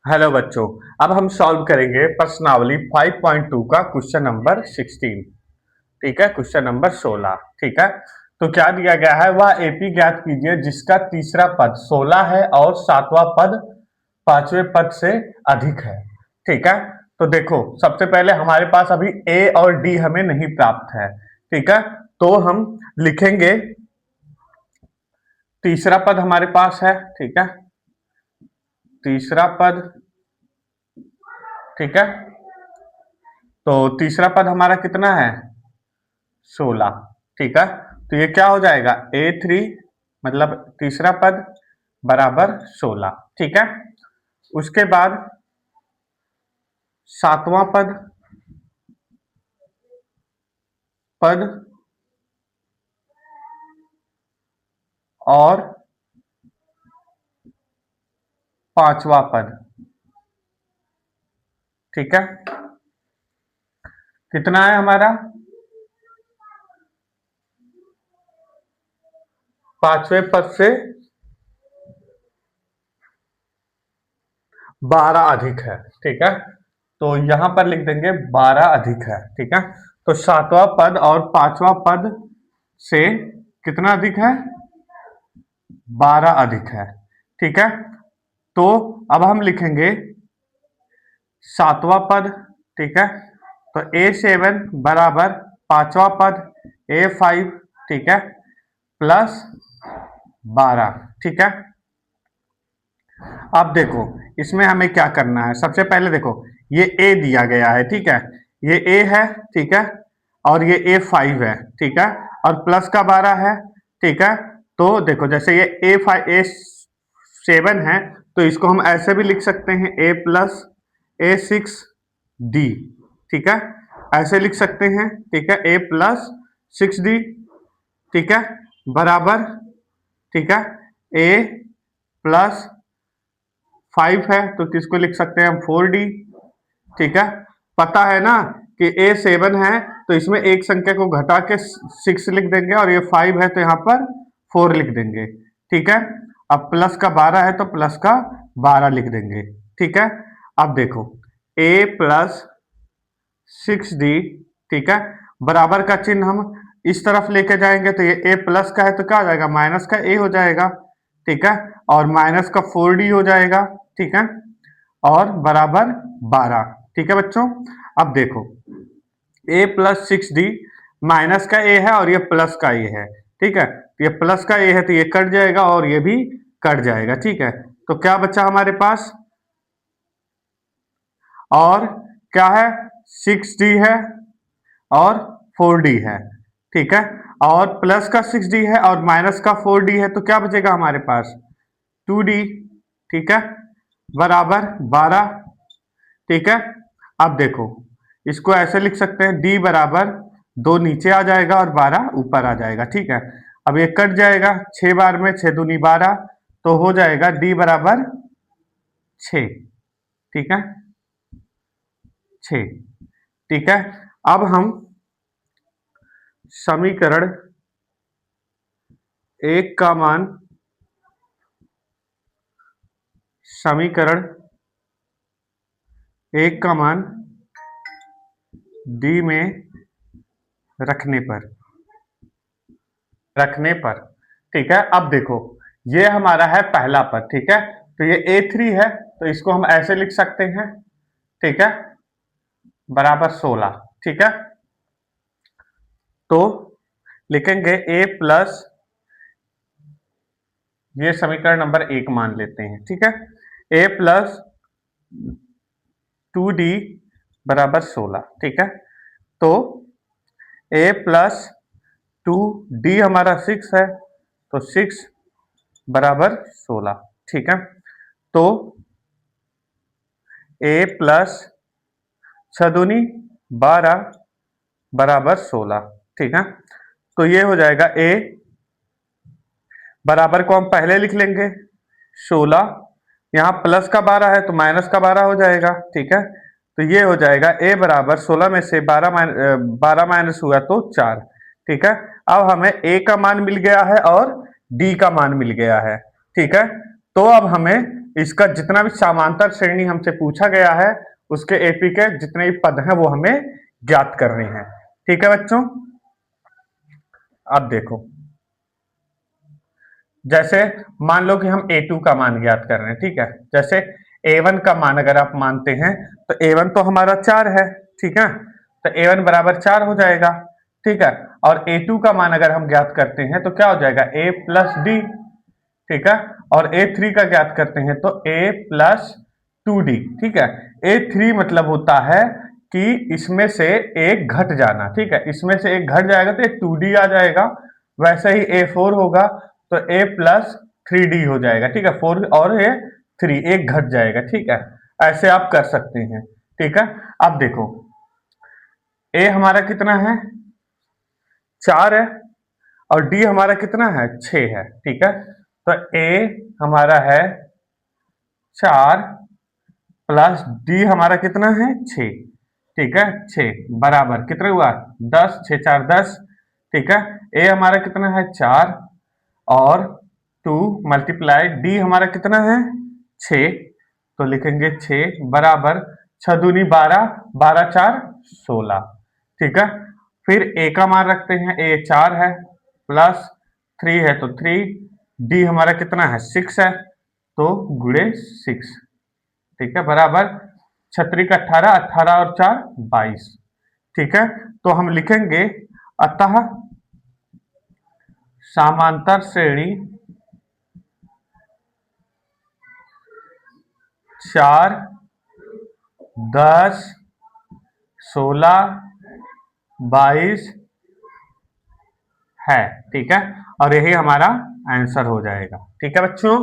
Hello बच्चों। अब हम सॉल्व करेंगे प्रश्नावली 5.2 का क्वेश्चन नंबर 16। ठीक है, क्वेश्चन नंबर 16। ठीक है, तो क्या दिया गया है, वह एपी ज्ञात कीजिए जिसका तीसरा पद 16 है और सातवां पद पांचवें पद से अधिक है। ठीक है, तो देखो सबसे पहले हमारे पास अभी ए और डी हमें नहीं प्राप्त है। ठीक है, तो हम लिखेंगे तीसरा पद हमारे पास है। ठीक है, तीसरा पद। ठीक है, तो तीसरा पद हमारा कितना है, 16। ठीक है, तो ये क्या हो जाएगा, A3 मतलब तीसरा पद बराबर 16। ठीक है, उसके बाद सातवां पद पद और पांचवा पद। ठीक है, कितना है हमारा, पांचवें पद से 12 अधिक है। ठीक है, तो यहां पर लिख देंगे 12 अधिक है। ठीक है, तो सातवां पद और पांचवा पद से कितना अधिक है, 12 अधिक है। ठीक है, तो अब हम लिखेंगे सातवां पद। ठीक है, तो A7 बराबर पांचवा पद A5। ठीक है, प्लस 12। ठीक है, अब देखो इसमें हमें क्या करना है, सबसे पहले देखो ये A दिया गया है। ठीक है, ये A है। ठीक है, और ये A5 है। ठीक है, और प्लस का 12 है। ठीक है, तो देखो जैसे ये A7 है, तो इसको हम ऐसे भी लिख सकते हैं A+A6D। ठीक है, ऐसे लिख सकते हैं। ठीक है, A+6D। ठीक है, बराबर। ठीक है, A+5 है, तो किसको लिख सकते हैं हम, 4D। ठीक है, पता है ना कि A7 है, तो इसमें एक संख्या को घटा के 6 लिख देंगे, और ये 5 है तो यहाँ पर 4 लिख देंगे। ठीक है, अब प्लस का 12 है तो प्लस का 12 लिख देंगे। ठीक है, अब देखो A+6D। ठीक है, बराबर का चिन्ह हम इस तरफ लेके जाएंगे, तो ये A प्लस का है तो क्या हो जाएगा, माइनस का A हो जाएगा। ठीक है, और माइनस का 4D हो जाएगा। ठीक है, और बराबर 12। ठीक है बच्चों, अब देखो A+6D, माइनस का A है और ये प्लस का A है। ठीक है, ये प्लस का A है तो ये कट जाएगा और ये भी कट जाएगा। ठीक है, तो क्या बचा हमारे पास, और क्या है, 6D है और 4D है। ठीक है, और प्लस का 6D है और माइनस का 4D है, तो क्या बचेगा हमारे पास, 2D। ठीक है, बराबर 12। ठीक है, अब देखो इसको ऐसे लिख सकते हैं, D बराबर 2 नीचे आ जाएगा और 12 ऊपर आ जाएगा। ठीक है, अब ये कट जाएगा, 6 बार में 6 दूनी 12, तो हो जाएगा D बराबर 6। ठीक है, 6। ठीक है, अब हम समीकरण एक का मान, समीकरण एक का मान डी में रखने पर, ठीक है, अब देखो ये हमारा है पहला पद। ठीक है, तो ये A3 है, तो इसको हम ऐसे लिख सकते हैं। ठीक है, बराबर 16। ठीक है, तो लिखेंगे A+, ये समीकरण नंबर 1 मान लेते हैं। ठीक है, A+2D बराबर 16। ठीक है, तो A+2D हमारा 6 है, तो 6 बराबर 16। ठीक है, तो A+6 दूनी 12 बराबर 16। ठीक है, तो ये हो जाएगा A बराबर को हम पहले लिख लेंगे 16, यहाँ प्लस का 12 है तो माइनस का 12 हो जाएगा। ठीक है, तो ये हो जाएगा A बराबर 16 में से 12 माइनस हुआ तो 4। ठीक है, अब हमें A का मान मिल गया है और D का मान मिल गया है। ठीक है, तो अब हमें इसका जितना भी समांतर श्रेणी हमसे पूछा गया है उसके एपी के जितने भी पद हैं वो हमें ज्ञात करने हैं। ठीक है बच्चों, अब देखो, जैसे मान लो कि हम a2 का मान ज्ञात कर रहे हैं, ठीक है, जैसे a1 का मान अगर आप मानते हैं तो a1 तो हमारा 4 है, ठीक है, तो a1 बराबर 4 हो जाएगा, ठीक है, और a2 का मान अगर हम ज्ञात करते हैं तो क्या हो जाएगा a प्लस डी, ठीक है, और a3 का ज्ञात करते हैं तो a प्लस 2d, ठीक है, a3 मतलब होता है कि इसमें से एक घट जाना, ठीक है, इसमें से एक घट जाएगा तो एक 2d आ जाएगा, वैसे ही a4 होगा तो a प्लस 3d हो जाएगा, ठीक है, 4 और ये 3 एक घट जाएगा, ठीक है, ऐसे आप कर सकते हैं, ठीक है। अब देखो a हमारा कितना है 4 है और d हमारा कितना है 6 है, ठीक है, तो a हमारा है 4 प्लस d हमारा कितना है 6, ठीक है, 6 बराबर कितना हुआ 10, 6 4 10, ठीक है, a हमारा कितना है 4 और 2 मल्टीप्लाई डी हमारा कितना है 6, तो लिखेंगे 6 बराबर 6 दूनी 12, 12 4 16, ठीक है, फिर ए का मान रखते हैं, ए 4 है प्लस 3 है तो 3, डी हमारा कितना है 6 है तो गुणे 6, ठीक है, बराबर 36 का 18, 18 और 4 22, ठीक है, तो हम लिखेंगे अतः समांतर श्रेणी 4 10 16 22 है, ठीक है, और यही हमारा आंसर हो जाएगा, ठीक है बच्चों।